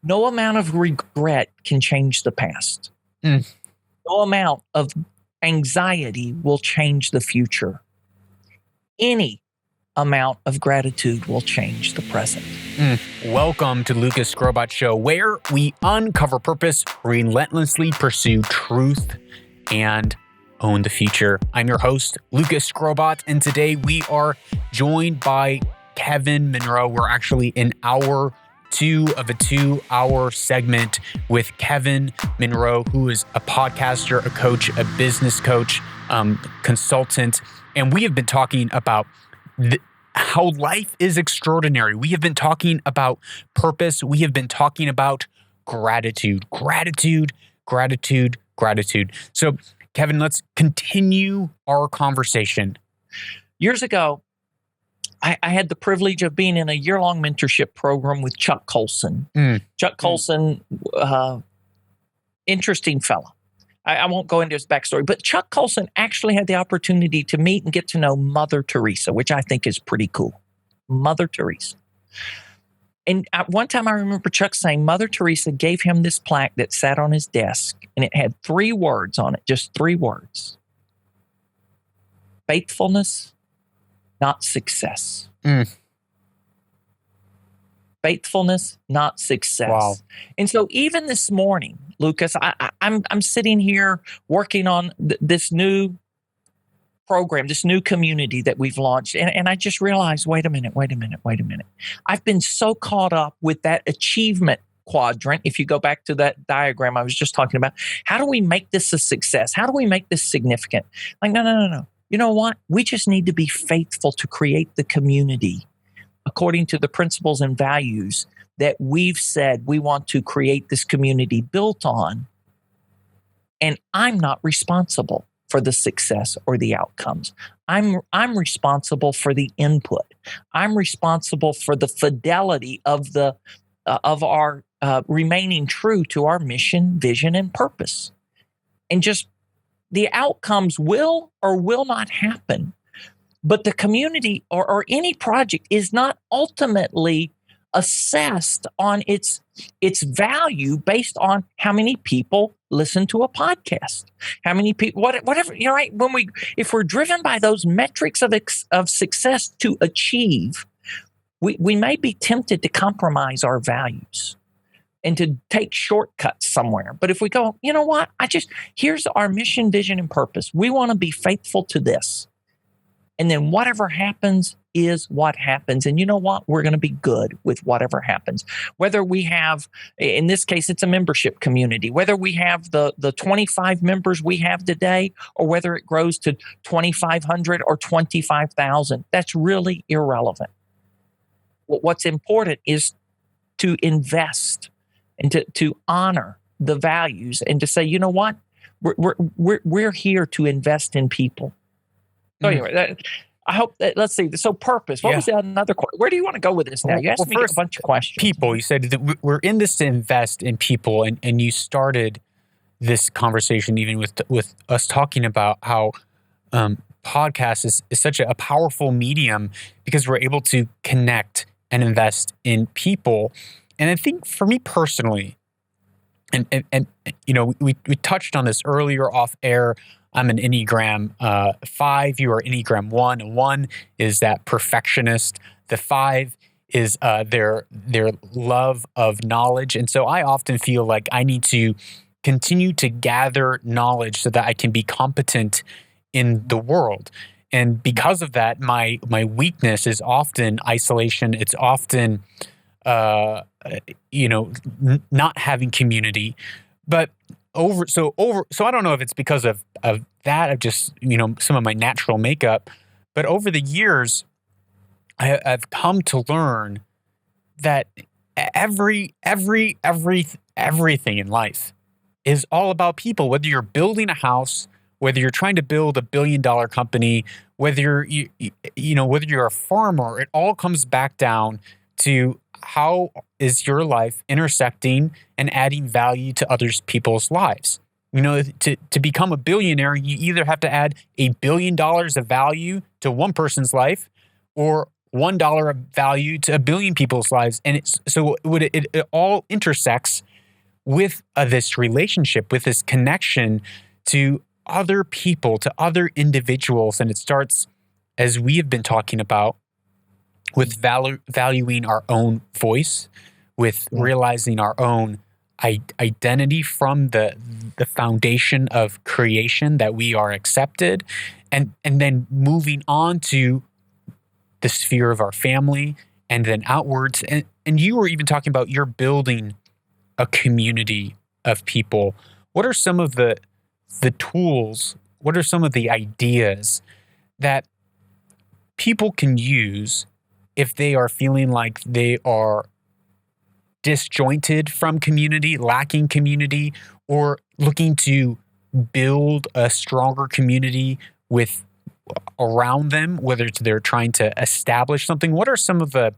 No amount of regret can change the past. Mm. No amount of anxiety will change the future. Any amount of gratitude will change the present. Welcome to Lucas Skrobot Show, where we uncover purpose, relentlessly pursue truth, and own the future. I'm your host, Lucas Skrobot, and today we are joined by Kevin Monroe. We're actually in hour 2 of a 2-hour segment with Kevin Monroe, who is a podcaster, a coach, a business coach, consultant, and we have been talking about how life is extraordinary. We have been talking about purpose. We have been talking about gratitude. So, Kevin, let's continue our conversation. Years ago, I had the privilege of being in a year-long mentorship program with Chuck Colson. Chuck Colson, interesting fella. I won't go into his backstory, but Chuck Colson actually had the opportunity to meet and get to know Mother Teresa, which I think is pretty cool. Mother Teresa. And at one time I remember Chuck saying Mother Teresa gave him this plaque that sat on his desk, and it had 3 words on it, just 3 words. Faithfulness, not success. Faithfulness, not success. Wow. And so even this morning, Lucas, I'm sitting here working on this new program, this new community that we've launched. And I just realized, wait a minute. I've been so caught up with that achievement quadrant. If you go back to that diagram I was just talking about, how do we make this a success? How do we make this significant? Like, no. You know what? We just need to be faithful to create the community according to the principles and values that we've said we want to create this community built on. And I'm not responsible for the success or the outcomes. I'm responsible for the input. I'm responsible for the fidelity of our remaining true to our mission, vision, and purpose. And just the outcomes will or will not happen. But the community or any project is not ultimately assessed on its value based on how many people listen to a podcast, how many people, whatever, right? If we're driven by those metrics of success to achieve, we may be tempted to compromise our values and to take shortcuts somewhere. But if we go, you know what? Here's our mission, vision, and purpose. We want to be faithful to this. And then whatever happens is what happens. And you know what? We're going to be good with whatever happens. Whether we have, in this case, it's a membership community, whether we have the 25 members we have today, or whether it grows to 2,500 or 25,000, that's really irrelevant. What's important is to invest and to honor the values and to say, you know what? We're here to invest in people. So anyway, I hope that, let's see. So purpose, what was the another question? Where do you want to go with this now? You asked me a bunch of questions. People, you said that we're in this to invest in people, and you started this conversation even with us talking about how podcast is such a powerful medium because we're able to connect and invest in people. And I think for me personally, and you know, we touched on this earlier off air. I'm an Enneagram 5. You are Enneagram 1. And 1 is that perfectionist. The 5 is their love of knowledge. And so I often feel like I need to continue to gather knowledge so that I can be competent in the world. And because of that, my weakness is often isolation. It's often not having community. But so I don't know if it's because of that, of just, some of my natural makeup, but over the years, I've come to learn that everything in life is all about people. Whether you're building a house, whether you're trying to build a $1 billion company, whether you're a farmer, it all comes back down to how is your life intersecting and adding value to other people's lives. To become a billionaire, you either have to add $1 billion of value to one person's life or $1 of value to a billion people's lives. And it all intersects with this relationship, with this connection to other people, to other individuals. And it starts, as we have been talking about, with valuing our own voice, with realizing our own identity from the foundation of creation, that we are accepted, and then moving on to the sphere of our family, and then outwards. And you were even talking about you're building a community of people. What are some of the tools? What are some of the ideas that people can use if they are feeling like they are disjointed from community, lacking community, or looking to build a stronger community with around them, whether it's they're trying to establish something? What are some of the,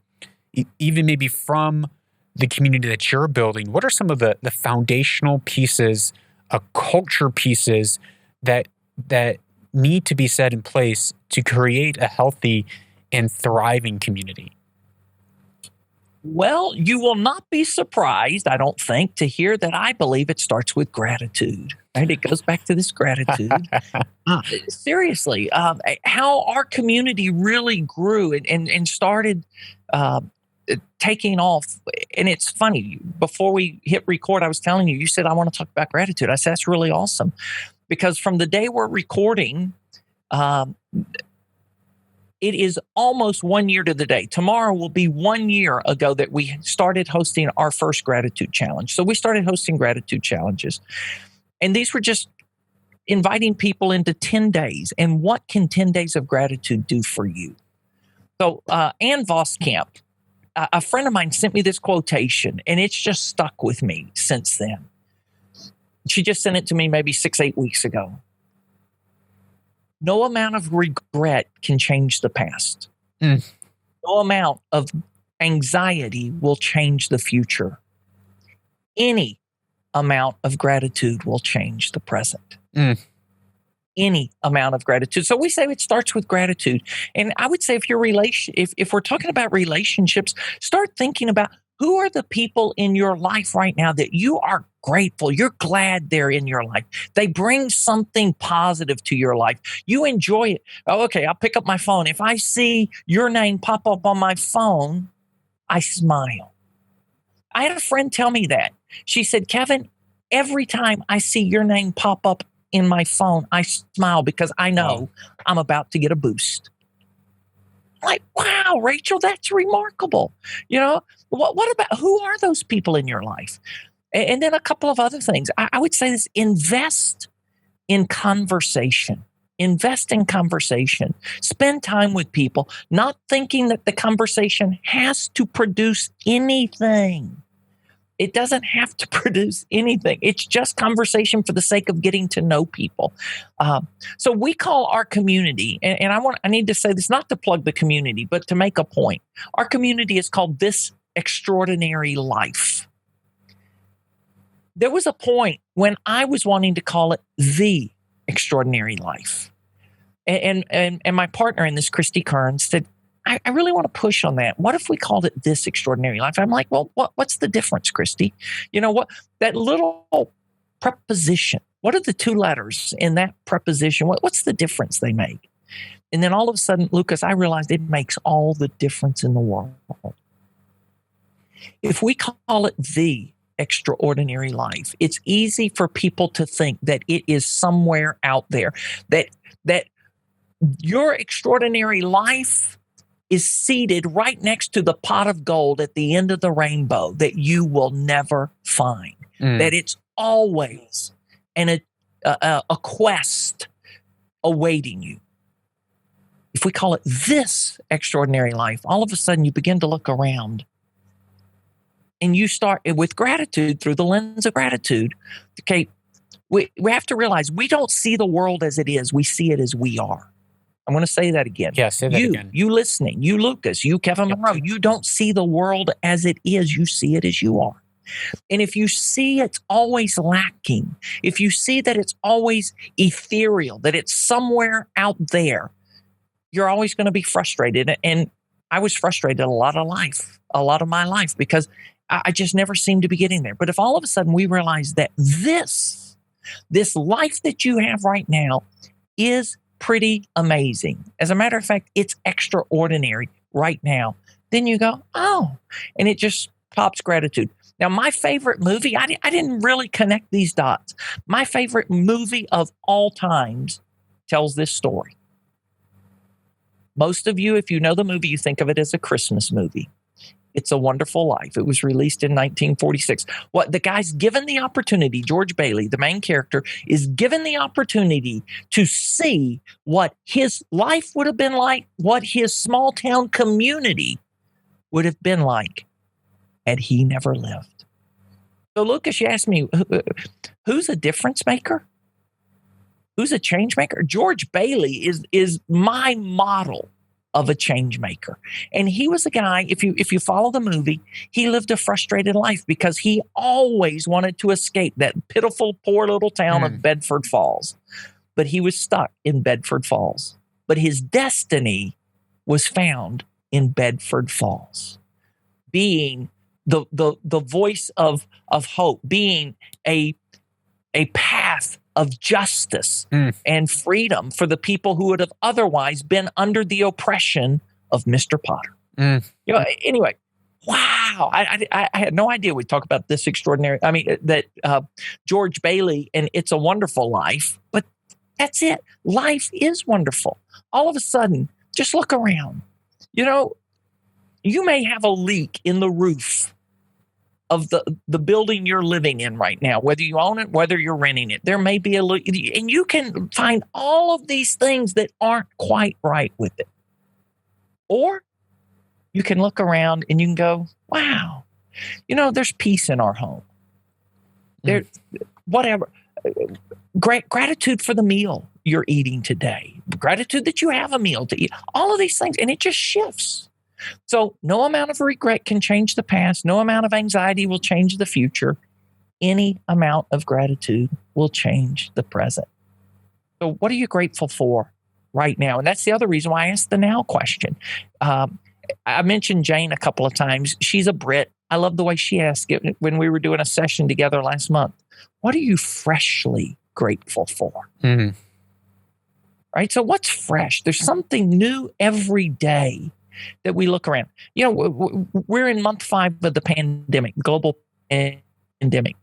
even maybe from the community that you're building, what are some of the foundational pieces, culture pieces that need to be set in place to create a healthy and thriving community? Well, you will not be surprised, I don't think, to hear that I believe it starts with gratitude. Right? It goes back to this gratitude. Seriously, how our community really grew and started taking off. And it's funny, before we hit record, I was telling you, you said, I want to talk about gratitude. I said, that's really awesome. Because from the day we're recording, it is almost 1 year to the day. Tomorrow will be 1 year ago that we started hosting our first gratitude challenge. So we started hosting gratitude challenges. And these were just inviting people into 10 days. And what can 10 days of gratitude do for you? So Ann Voskamp, a friend of mine, sent me this quotation, and it's just stuck with me since then. She just sent it to me maybe 6-8 weeks ago. No amount of regret can change the past. No amount of anxiety will change the future. Any amount of gratitude will change the present. Any amount of gratitude. So we say it starts with gratitude. And I would say if we're talking about relationships, start thinking about who are the people in your life right now that you are grateful. You're glad they're in your life. They bring something positive to your life. You enjoy it. Oh, okay, I'll pick up my phone. If I see your name pop up on my phone, I smile. I had a friend tell me that. She said, Kevin, every time I see your name pop up in my phone, I smile because I know I'm about to get a boost. Like, wow, Rachel, that's remarkable. You know, what about, who are those people in your life? And then a couple of other things. I would say this: invest in conversation. Invest in conversation. Spend time with people, not thinking that the conversation has to produce anything. It doesn't have to produce anything. It's just conversation for the sake of getting to know people. So we call our community, and I need to say this not to plug the community, but to make a point. Our community is called This Extraordinary Life. There was a point when I was wanting to call it The Extraordinary Life. And my partner in this, Christy Kearns, said, I really want to push on that. What if we called it This Extraordinary Life? I'm like, well, what's the difference, Christy? You know what? That little preposition, what are the two letters in that preposition? What's the difference they make? And then all of a sudden, Lucas, I realized it makes all the difference in the world. If we call it The Extraordinary Life, it's easy for people to think that it is somewhere out there, that your extraordinary life is seated right next to the pot of gold at the end of the rainbow that you will never find, that it's always a quest awaiting you. If we call it This Extraordinary Life, all of a sudden you begin to look around and you start with gratitude, through the lens of gratitude. Okay, we have to realize we don't see the world as it is. We see it as we are. I'm going to say that again. Yeah, say that again. You listening, you Lucas, you Kevin Monroe, you don't see the world as it is. You see it as you are. And if you see it's always lacking, if you see that it's always ethereal, that it's somewhere out there, you're always going to be frustrated. And I was frustrated a lot of my life, because I just never seemed to be getting there. But if all of a sudden we realize that this life that you have right now is pretty amazing. As a matter of fact, it's extraordinary right now. Then you go, oh, and it just pops gratitude. Now, my favorite movie, I didn't really connect these dots. My favorite movie of all times tells this story. Most of you, if you know the movie, you think of it as a Christmas movie. It's a Wonderful Life. It was released in 1946. What the guy's given the opportunity, George Bailey, the main character, is given the opportunity to see what his life would have been like, what his small town community would have been like had he never lived. So, Lucas, you asked me, who's a difference maker? Who's a change maker? George Bailey is my model of a change maker. And he was a guy, if you follow the movie, he lived a frustrated life because he always wanted to escape that pitiful, poor little town of Bedford Falls. But he was stuck in Bedford Falls. But his destiny was found in Bedford Falls, being the voice of hope, being a path of justice and freedom for the people who would have otherwise been under the oppression of Mr. Potter. Anyway, wow. I had no idea we'd talk about this extraordinary, that George Bailey and It's a Wonderful Life, but that's it. Life is wonderful. All of a sudden, just look around. You may have a leak in the roof of the building you're living in right now, whether you own it, whether you're renting it. There may be a leak, and you can find all of these things that aren't quite right with it. Or you can look around and you can go, wow, there's peace in our home. There, whatever. Gratitude for the meal you're eating today. Gratitude that you have a meal to eat. All of these things, and it just shifts. So no amount of regret can change the past. No amount of anxiety will change the future. Any amount of gratitude will change the present. So what are you grateful for right now? And that's the other reason why I asked the now question. I mentioned Jane a couple of times. She's a Brit. I love the way she asked it when we were doing a session together last month. What are you freshly grateful for? Right? So what's fresh? There's something new every day that we look around. We're in month 5 of the pandemic, global pandemic.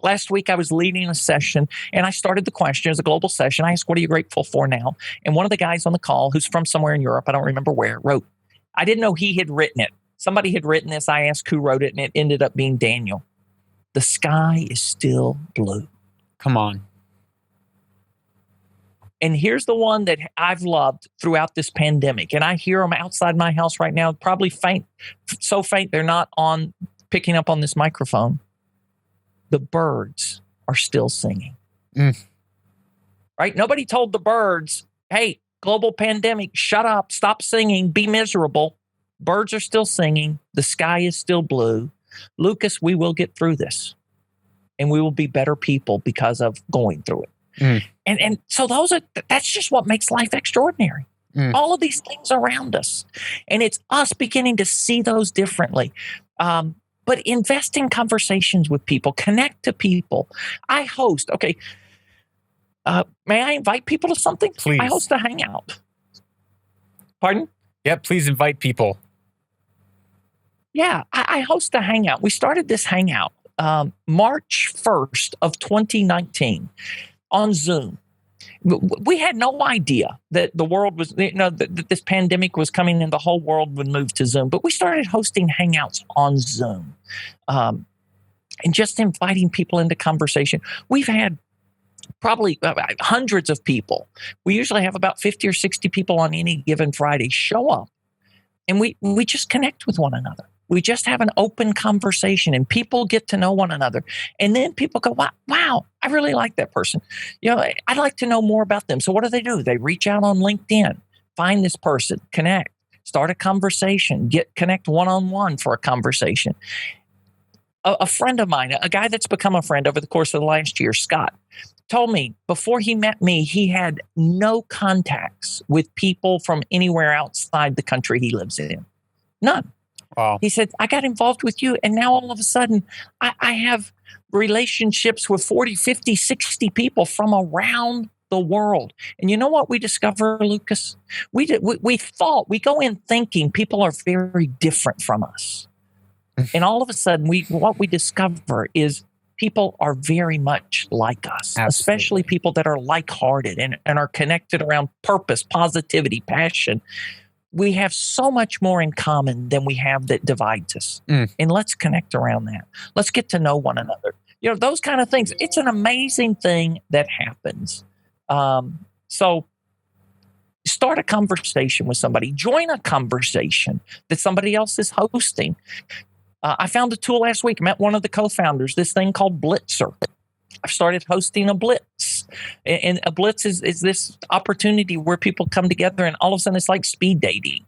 Last week, I was leading a session, and I started the question as a global session. I asked, what are you grateful for now? And one of the guys on the call, who's from somewhere in Europe, I don't remember where, wrote, I didn't know he had written it. Somebody had written this. I asked who wrote it, and it ended up being Daniel. The sky is still blue. Come on. And here's the one that I've loved throughout this pandemic. And I hear them outside my house right now, probably faint, so faint they're not on picking up on this microphone. The birds are still singing. Right? Nobody told the birds, hey, global pandemic, shut up, stop singing, be miserable. Birds are still singing. The sky is still blue. Lucas, we will get through this. And we will be better people because of going through it. And so that's just what makes life extraordinary. All of these things around us. And it's us beginning to see those differently. But invest in conversations with people, connect to people. I host, may I invite people to something? Please. I host a hangout. Pardon? Yeah, please invite people. Yeah, I host a hangout. We started this hangout March 1st of 2019 on Zoom. We had no idea that the world was, that this pandemic was coming and the whole world would move to Zoom. But we started hosting hangouts on Zoom and just inviting people into conversation. We've had probably hundreds of people. We usually have about 50 or 60 people on any given Friday show up. And we just connect with one another. We just have an open conversation and people get to know one another. And then people go, wow, I really like that person. I'd like to know more about them. So what do? They reach out on LinkedIn, find this person, connect, start a conversation, connect one-on-one for a conversation. A friend of mine, a guy that's become a friend over the course of the last year, Scott, told me before he met me, he had no contacts with people from anywhere outside the country he lives in. None. Wow. He said, I got involved with you, and now all of a sudden I have relationships with 40, 50, 60 people from around the world. And you know what we discover, Lucas? We thought, we go in thinking people are very different from us. And all of a sudden, what we discover is people are very much like us, Absolutely. Especially people that are like-hearted and are connected around purpose, positivity, passion. We have so much more in common than we have that divides us. And let's connect around that. Let's get to know one another. Those kind of things. It's an amazing thing that happens. So start a conversation with somebody. Join a conversation that somebody else is hosting. I found a tool last week, met one of the co-founders, this thing called Blitzer. I've started hosting a blitz. And a blitz is this opportunity where people come together and all of a sudden it's like speed dating.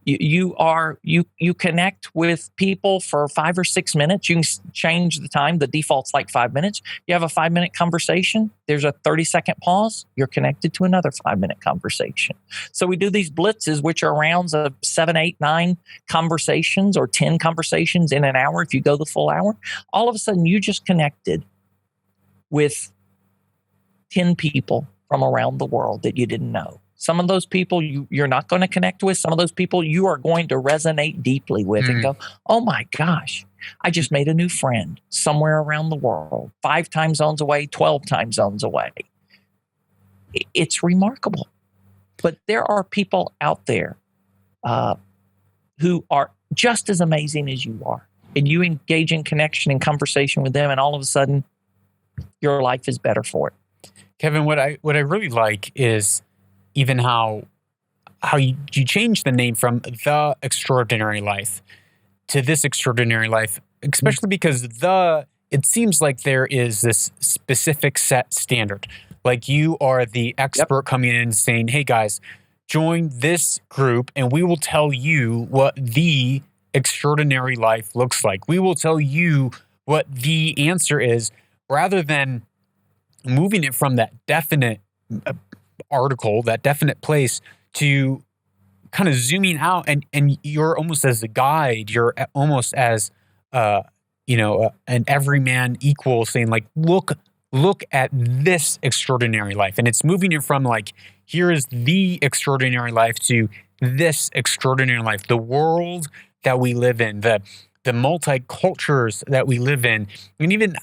You connect with people for 5 or 6 minutes. You can change the time. The default's like 5 minutes. You have a 5-minute conversation. There's a 30-second pause. You're connected to another 5-minute conversation. So we do these blitzes, which are rounds of 7, 8, 9 conversations or 10 conversations in an hour if you go the full hour. All of a sudden, you just connected with 10 people from around the world that you didn't know. Some of those people you're not going to connect with. Some of those people you are going to resonate deeply with and go, oh my gosh, I just made a new friend somewhere around the world, 5 time zones away, 12 time zones away. It's remarkable. But there are people out there who are just as amazing as you are. And you engage in connection and conversation with them, and all of a sudden, your life is better for it. Kevin, what I really like is even how you change the name from The Extraordinary Life to This Extraordinary Life, especially because it seems like there is this specific set standard. Like you are the expert coming in and saying, hey guys, join this group and we will tell you what the extraordinary life looks like. We will tell you what the answer is, rather than moving it from that definite article, that definite place, to kind of zooming out, and you're almost as a guide, you're almost as an everyman equal, saying like, look at this extraordinary life. And it's moving it from like, here is the extraordinary life to this extraordinary life, the world that we live in, the multi-cultures that we live in, and even,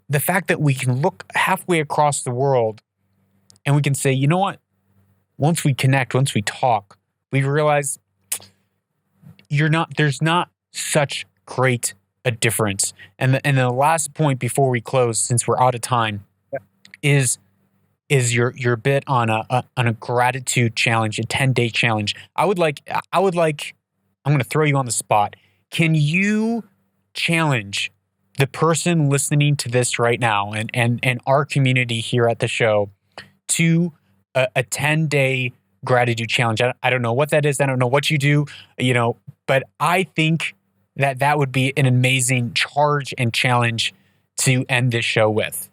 the fact that we can look halfway across the world and we can say, you know what? Once we connect, once we talk, we realize there's not such great a difference. And the last point before we close, since we're out of time, is your bit on a gratitude challenge, a 10-day challenge. I'm going to throw you on the spot. Can you challenge the person listening to this right now and our community here at the show to a 10-day gratitude challenge? I don't know what that is. I don't know what you do, but I think that would be an amazing charge and challenge to end this show with.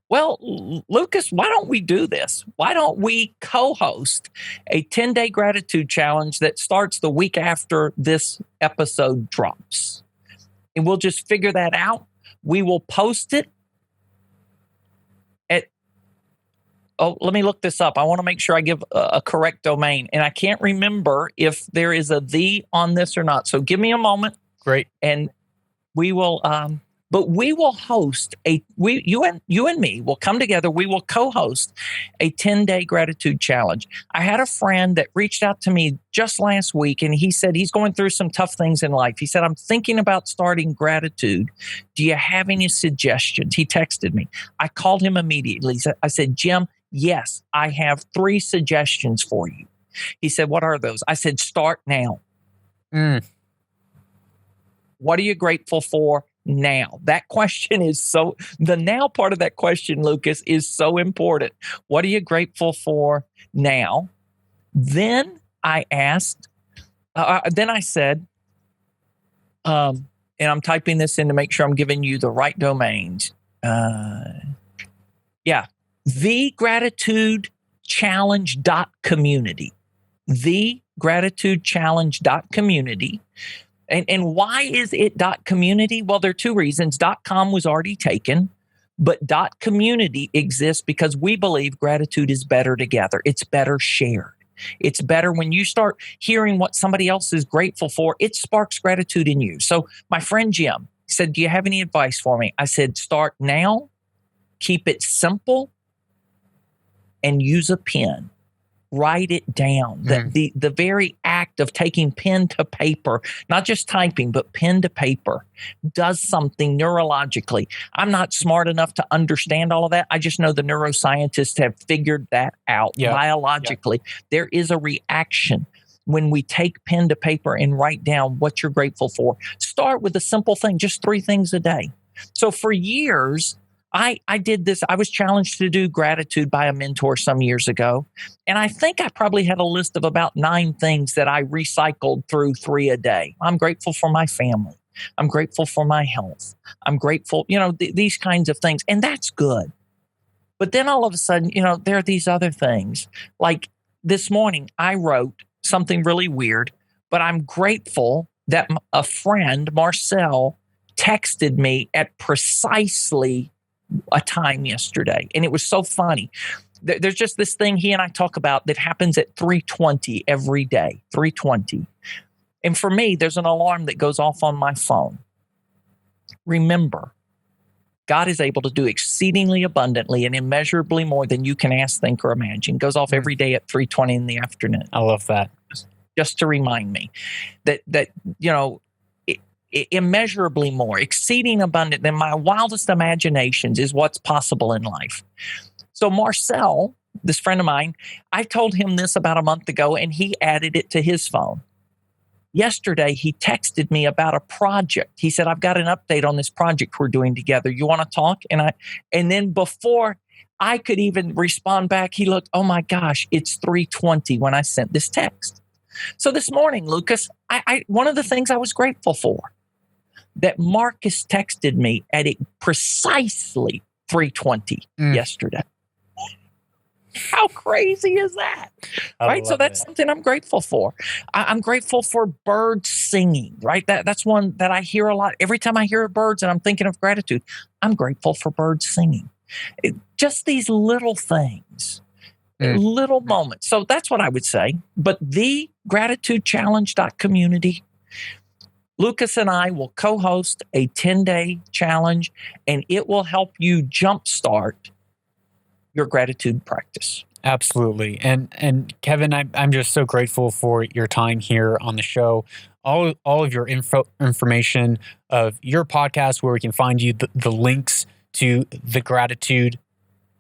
Well, Lucas, why don't we do this? Why don't we co-host a 10-day gratitude challenge that starts the week after this episode drops? And we'll just figure that out. We will post it at, let me look this up. I want to make sure I give a correct domain. And I can't remember if there is a "the" on this or not. So give me a moment. Great. And we will, but we will host you and me will come together. We will co-host a 10-day gratitude challenge. I had a friend that reached out to me just last week, and he said he's going through some tough things in life. He said, I'm thinking about starting gratitude. Do you have any suggestions? He texted me. I called him immediately. I said, Jim, yes, I have 3 suggestions for you. He said, what are those? I said, start now. What are you grateful for now? That question is the now part of that question, Lucas, is so important. What are you grateful for now? Then I asked, then I said, and I'm typing this in to make sure I'm giving you the right domains. Yeah, thegratitudechallenge.community. Thegratitudechallenge.community. And why is it .community? Well, there are two reasons. .com was already taken, but .community exists because we believe gratitude is better together. It's better shared. It's better when you start hearing what somebody else is grateful for. It sparks gratitude in you. So my friend Jim said, do you have any advice for me? I said, start now, keep it simple, and use a pen. Write it down. The very act of taking pen to paper, not just typing, but pen to paper, does something neurologically. I'm not smart enough to understand all of that. I just know the neuroscientists have figured that out biologically. There is a reaction when we take pen to paper and write down what you're grateful for. Start with a simple thing, just 3 things a day. So for years, I did this. I was challenged to do gratitude by a mentor some years ago. And I think I probably had a list of about 9 things that I recycled through 3 a day. I'm grateful for my family. I'm grateful for my health. I'm grateful, these kinds of things. And that's good. But then all of a sudden, there are these other things. Like this morning, I wrote something really weird, but I'm grateful that a friend, Marcel, texted me at precisely a time yesterday. And it was so funny. There's just this thing he and I talk about that happens at 3:20 every day, 3:20. And for me, there's an alarm that goes off on my phone. Remember, God is able to do exceedingly abundantly and immeasurably more than you can ask, think, or imagine. It goes off every day at 3:20 in the afternoon. I love that. Just to remind me that immeasurably more, exceeding abundant than my wildest imaginations is what's possible in life. So Marcel, this friend of mine, I told him this about a month ago and he added it to his phone. Yesterday, he texted me about a project. He said, I've got an update on this project we're doing together. You want to talk? And then before I could even respond back, he looked, oh my gosh, it's 3:20 when I sent this text. So this morning, Lucas, one of the things I was grateful for, that Marcus texted me at precisely 3:20 yesterday. How crazy is that? Right? So that's something I'm grateful for. I'm grateful for birds singing, right? That's one that I hear a lot. Every time I hear birds and I'm thinking of gratitude, I'm grateful for birds singing. Just these little things, little moments. So that's what I would say. But the gratitudechallenge.community, Lucas and I will co-host a 10-day challenge, and it will help you jumpstart your gratitude practice. Absolutely. And Kevin, I'm just so grateful for your time here on the show. All of your information of your podcast, where we can find you, the links to the gratitude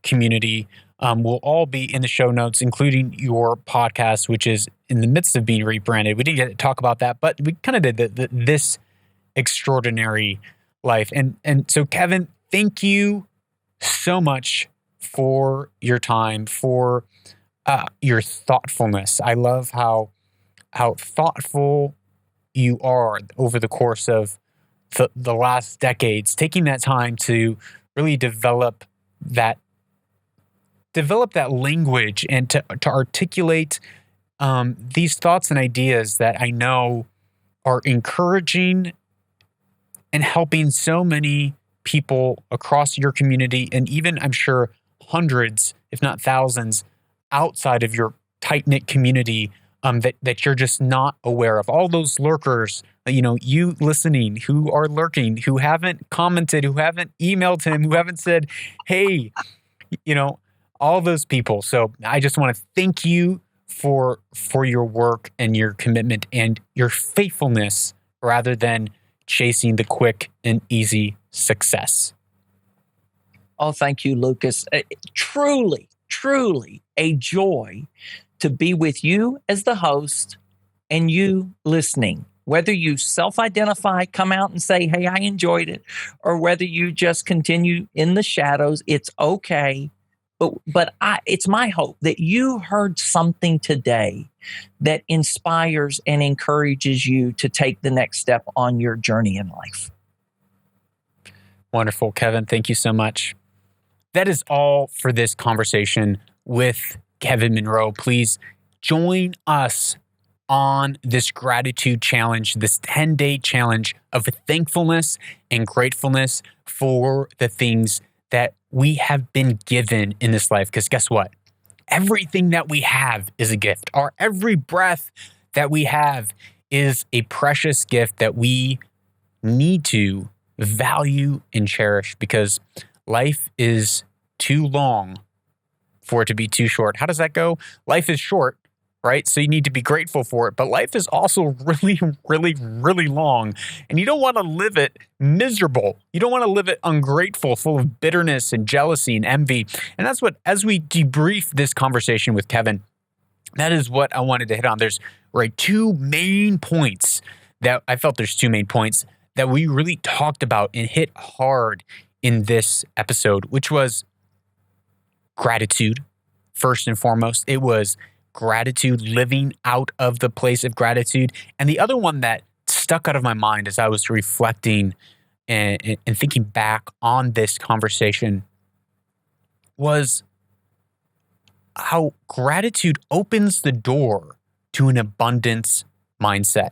community will all be in the show notes, including your podcast, which is in the midst of being rebranded. We didn't get to talk about that, but we kind of did this extraordinary life. And so, Kevin, thank you so much for your time, for your thoughtfulness. I love how thoughtful you are over the course of the last decades, taking that time to really develop that language and to articulate these thoughts and ideas that I know are encouraging and helping so many people across your community, and even, I'm sure, hundreds, if not thousands, outside of your tight-knit community that you're just not aware of. All those lurkers, you listening, who are lurking, who haven't commented, who haven't emailed him, who haven't said, hey, all those people. So I just want to thank you for your work and your commitment and your faithfulness rather than chasing the quick and easy success. Oh, thank you, Lucas. Truly, truly a joy to be with you as the host and you listening. Whether you self-identify, come out and say, hey, I enjoyed it, or whether you just continue in the shadows, it's okay. But it's my hope that you heard something today that inspires and encourages you to take the next step on your journey in life. Wonderful, Kevin. Thank you so much. That is all for this conversation with Kevin Monroe. Please join us on this gratitude challenge, this 10-day challenge of thankfulness and gratefulness for the things that we have been given in this life. Because guess what? Everything that we have is a gift. Our every breath that we have is a precious gift that we need to value and cherish, because life is too long for it to be too short. How does that go? Life is short, right? So you need to be grateful for it. But life is also really, really, really long. And you don't want to live it miserable. You don't want to live it ungrateful, full of bitterness and jealousy and envy. And that's what, as we debrief this conversation with Kevin, that is what I wanted to hit on. There's two main points that I felt that we really talked about and hit hard in this episode, which was gratitude. First and foremost, it was gratitude, living out of the place of gratitude. And the other one that stuck out of my mind as I was reflecting and thinking back on this conversation was how gratitude opens the door to an abundance mindset.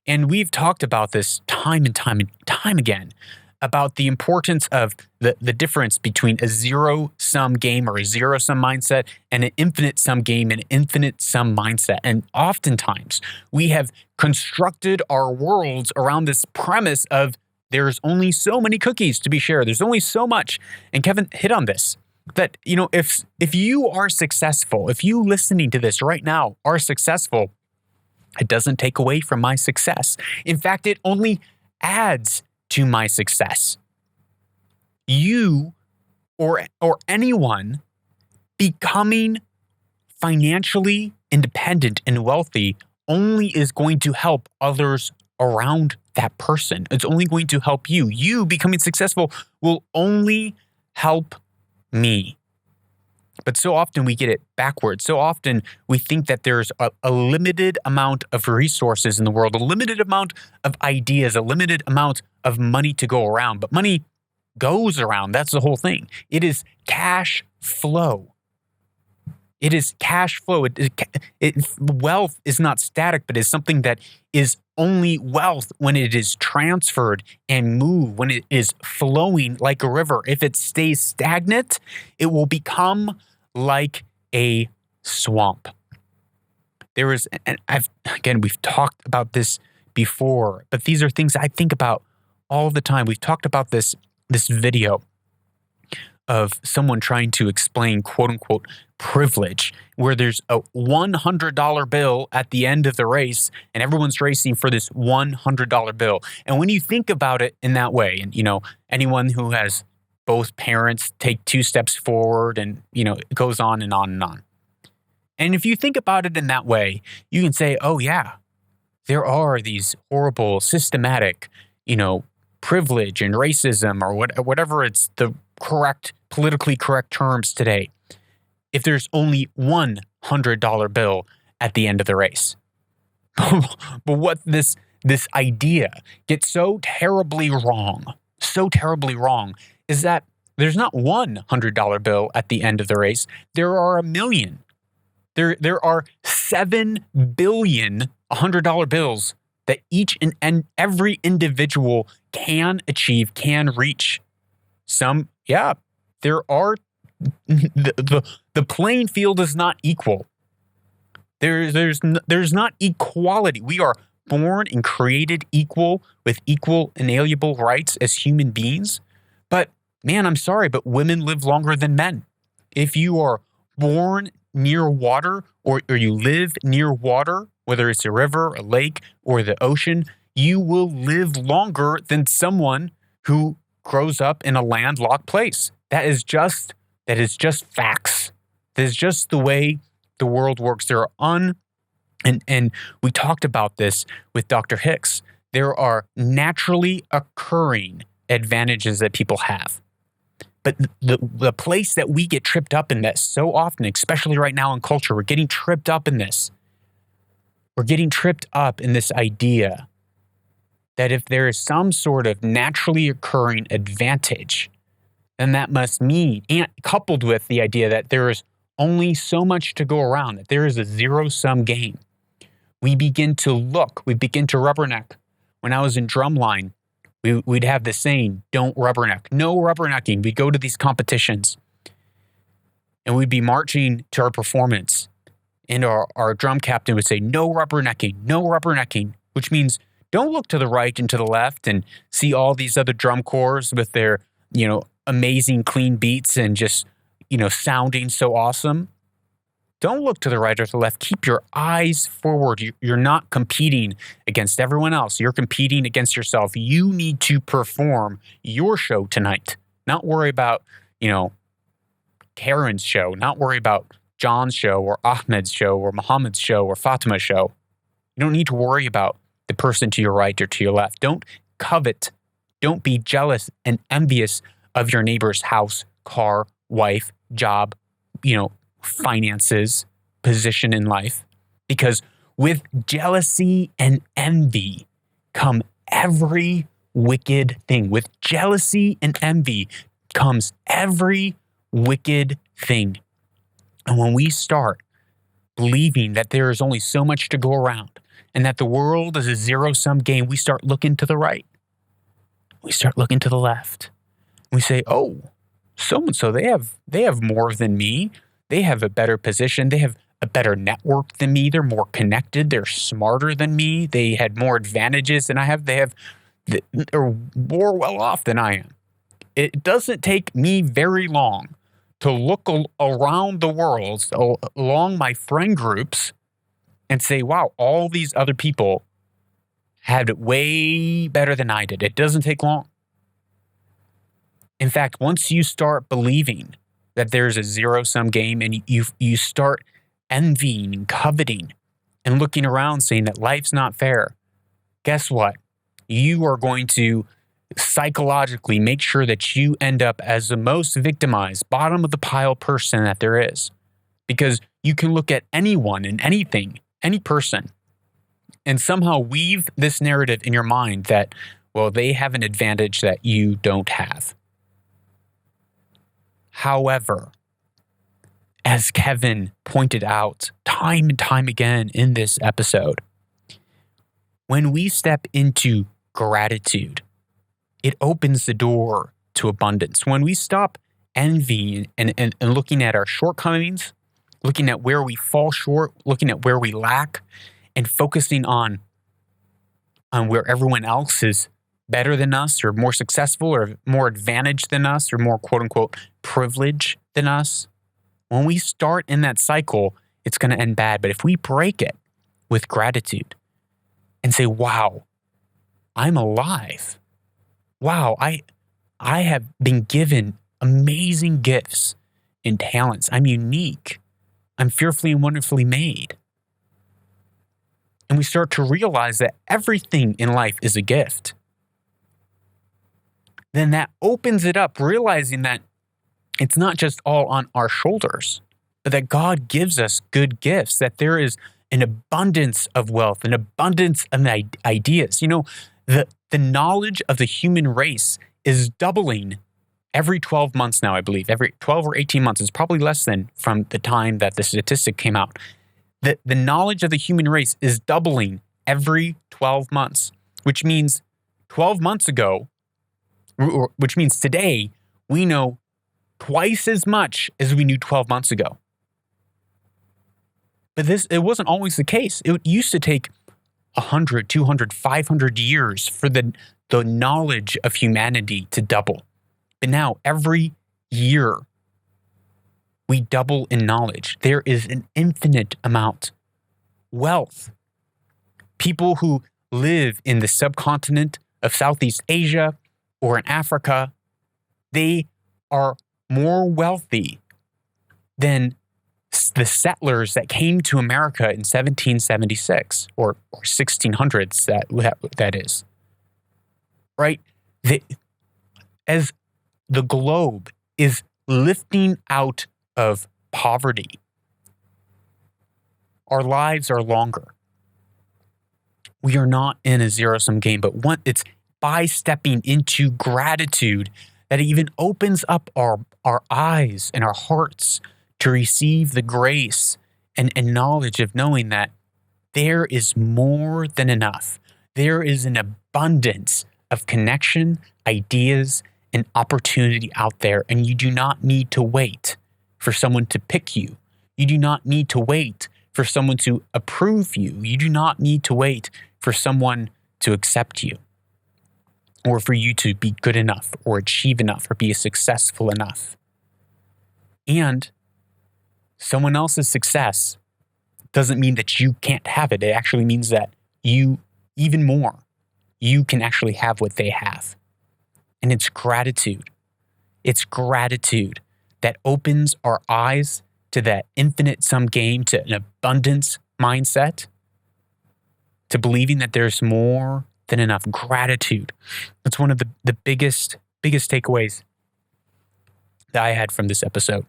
And we've talked about this time and time again, about the importance of the difference between a zero-sum game or a zero-sum mindset and an infinite-sum game and infinite-sum mindset. And oftentimes, we have constructed our worlds around this premise of there's only so many cookies to be shared. There's only so much. And Kevin hit on this, that, if you are successful, if you listening to this right now are successful, it doesn't take away from my success. In fact, it only adds to my success. You or anyone becoming financially independent and wealthy only is going to help others around that person. It's only going to help you. You becoming successful will only help me. But so often we get it backwards. So often we think that there's a limited amount of resources in the world, a limited amount of ideas, a limited amount of money to go around. But money goes around. That's the whole thing. It is cash flow. It is cash flow. Wealth is not static, but is something that is only wealth when it is transferred and moved, when it is flowing like a river. If it stays stagnant, it will become like a swamp. We've talked about this before, but these are things I think about all the time. We've talked about this video of someone trying to explain quote unquote privilege, where there's a $100 bill at the end of the race and everyone's racing for this $100 bill. And when you think about it in that way, and anyone who has both parents take 2 steps forward, and it goes on and on and on. And if you think about it in that way, you can say, oh yeah, there are these horrible systematic, privilege and racism, or whatever it's the politically correct terms today, if there's only $100 bill at the end of the race. But what this idea gets so terribly wrong, is that there's not one $100 bill at the end of the race. There are a million. There are 7 billion $100 bills that each and every individual can achieve, can reach. There are the playing field is not equal. There's not equality. We are born and created equal, with equal inalienable rights as human beings. But man, I'm sorry, but women live longer than men. If you are born near water, or you live near water, whether it's a river, a lake, or the ocean, you will live longer than someone who grows up in a landlocked place. That is just facts. That is just the way the world works. There are and we talked about this with Dr. Hicks. There are naturally occurring advantages that people have. But the place that we get tripped up in this so often, especially right now in culture, we're getting tripped up in this. We're getting tripped up in this idea that if there is some sort of naturally occurring advantage, then that must mean, and coupled with the idea that there is only so much to go around, that there is a zero-sum game, we begin to rubberneck. When I was in drumline, we'd have the saying, don't rubberneck, no rubbernecking. We'd go to these competitions and we'd be marching to our performance. And our drum captain would say, no rubbernecking, which means don't look to the right and to the left and see all these other drum corps with their, amazing clean beats and just, sounding so awesome. Don't look to the right or to the left. Keep your eyes forward. You're not competing against everyone else. You're competing against yourself. You need to perform your show tonight. Not worry about, Karen's show. Not worry about John's show or Ahmed's show or Muhammad's show or Fatima's show. You don't need to worry about the person to your right or to your left. Don't covet. Don't be jealous and envious of your neighbor's house, car, wife, job, finances, position in life. Because with jealousy and envy come every wicked thing. With jealousy and envy comes every wicked thing. And when we start believing that there is only so much to go around and that the world is a zero-sum game, we start looking to the right. We start looking to the left. We say, oh, so-and-so, they have more than me. They have a better position. They have a better network than me. They're more connected. They're smarter than me. They had more advantages than I have. They're more well off than I am. It doesn't take me very long to look around the world, along my friend groups, and say, wow, all these other people had it way better than I did. It doesn't take long. In fact, once you start believing that there's a zero-sum game and you start envying and coveting and looking around saying that life's not fair, guess what? You are going to psychologically make sure that you end up as the most victimized, bottom of the pile person that there is. Because you can look at anyone and anything, any person, and somehow weave this narrative in your mind that, well, they have an advantage that you don't have. However, as Kevin pointed out time and time again in this episode, when we step into gratitude, it opens the door to abundance. When we stop envying and looking at our shortcomings, looking at where we fall short, looking at where we lack, and focusing on where everyone else is better than us or more successful or more advantaged than us or more quote unquote privileged than us, when we start in that cycle, it's going to end bad. But if we break it with gratitude and say, wow, I'm alive. Wow, I have been given amazing gifts and talents. I'm unique. I'm fearfully and wonderfully made. And we start to realize that everything in life is a gift. Then that opens it up, realizing that it's not just all on our shoulders, but that God gives us good gifts, that there is an abundance of wealth, an abundance of ideas. The knowledge of the human race is doubling every 12 months now, I believe. Every 12 or 18 months. It's probably less than from the time that the statistic came out. The knowledge of the human race is doubling every 12 months, which means 12 months ago, which means today, we know twice as much as we knew 12 months ago. But it wasn't always the case. It used to take 100, 200, 500 years for the knowledge of humanity to double. But now every year we double in knowledge. There is an infinite amount. Wealth. People who live in the subcontinent of Southeast Asia or in Africa, they are more wealthy than the settlers that came to America in 1776 or 1600s, that is. Right? As the globe is lifting out of poverty, our lives are longer. We are not in a zero-sum game, but it's by stepping into gratitude that it even opens up our eyes and our hearts to receive the grace and knowledge of knowing that there is more than enough. There is an abundance of connection, ideas, and opportunity out there, and you do not need to wait for someone to pick you. You do not need to wait for someone to approve you. You do not need to wait for someone to accept you, or for you to be good enough or achieve enough or be successful enough. And someone else's success doesn't mean that you can't have it. It actually means that you, even more, you can actually have what they have. And it's gratitude. It's gratitude that opens our eyes to that infinite sum game, to an abundance mindset, to believing that there's more than enough. Gratitude. That's one of the biggest takeaways that I had from this episode,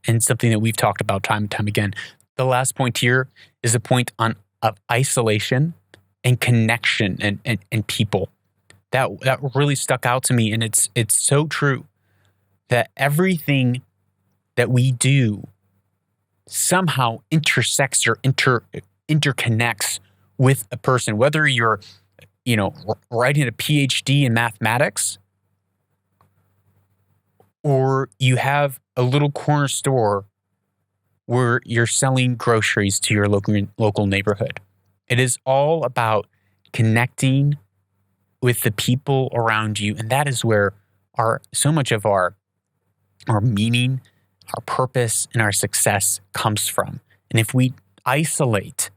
and something that we've talked about time and time again. The last point here is a point of isolation and connection and people. That really stuck out to me, and it's so true that everything that we do somehow intersects or interconnects with a person, whether you're writing a PhD in mathematics, or you have a little corner store where you're selling groceries to your local neighborhood. It is all about connecting with the people around you, and that is where so much of our meaning, our purpose, and our success comes from. And if we isolate,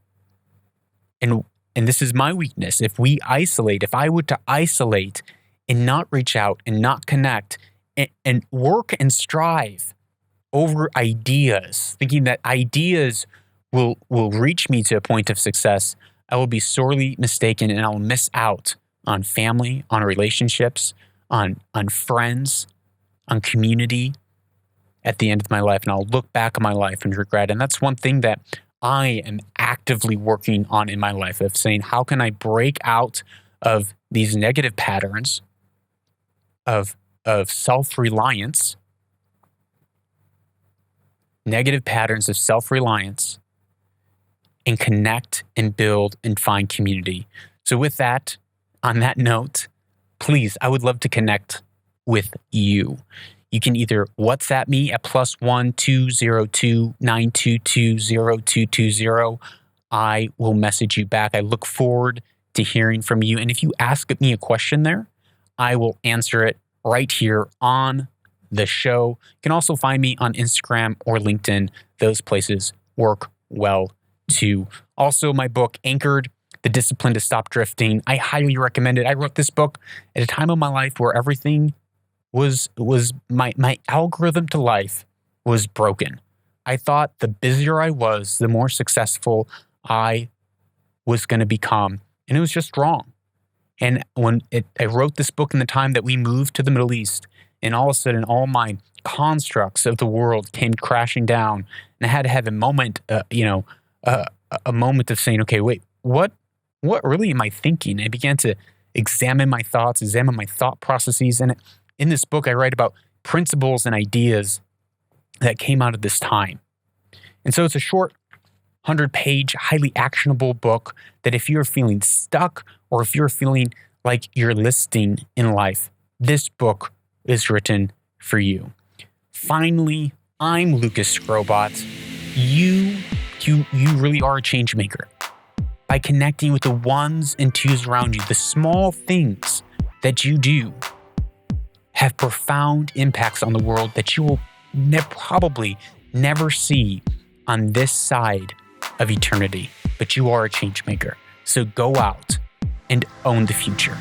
and this is my weakness, if I were to isolate and not reach out and not connect and work and strive over ideas, thinking that ideas will reach me to a point of success, I will be sorely mistaken, and I will miss out on family, on relationships, on friends, on community at the end of my life. And I'll look back on my life and regret. And that's one thing that I am actively working on in my life, of saying, how can I break out of these negative patterns of self-reliance, and connect and build and find community. So with that, on that note, please, I would love to connect with you. You can either WhatsApp me at +1 202 922 0220. I will message you back. I look forward to hearing from you. And if you ask me a question there, I will answer it right here on the show. You can also find me on Instagram or LinkedIn. Those places work well too. Also, my book, Anchored: The Discipline to Stop Drifting. I highly recommend it. I wrote this book at a time of my life where everything was my algorithm to life was broken. I thought the busier I was, the more successful I was going to become. And it was just wrong. And when I wrote this book in the time that we moved to the Middle East, and all of a sudden all my constructs of the world came crashing down, and I had to have a moment, a moment of saying, okay, wait, what really am I thinking? I began to examine my thoughts, examine my thought processes. And in this book, I write about principles and ideas that came out of this time. And so it's a short 100-page, highly actionable book that if you're feeling stuck, or if you're feeling like you're listing in life, this book is written for you. Finally, I'm Lucas Skrobot. You really are a change maker. By connecting with the ones and twos around you, the small things that you do have profound impacts on the world that you will probably never see on this side of eternity. But you are a change maker. So go out and own the future.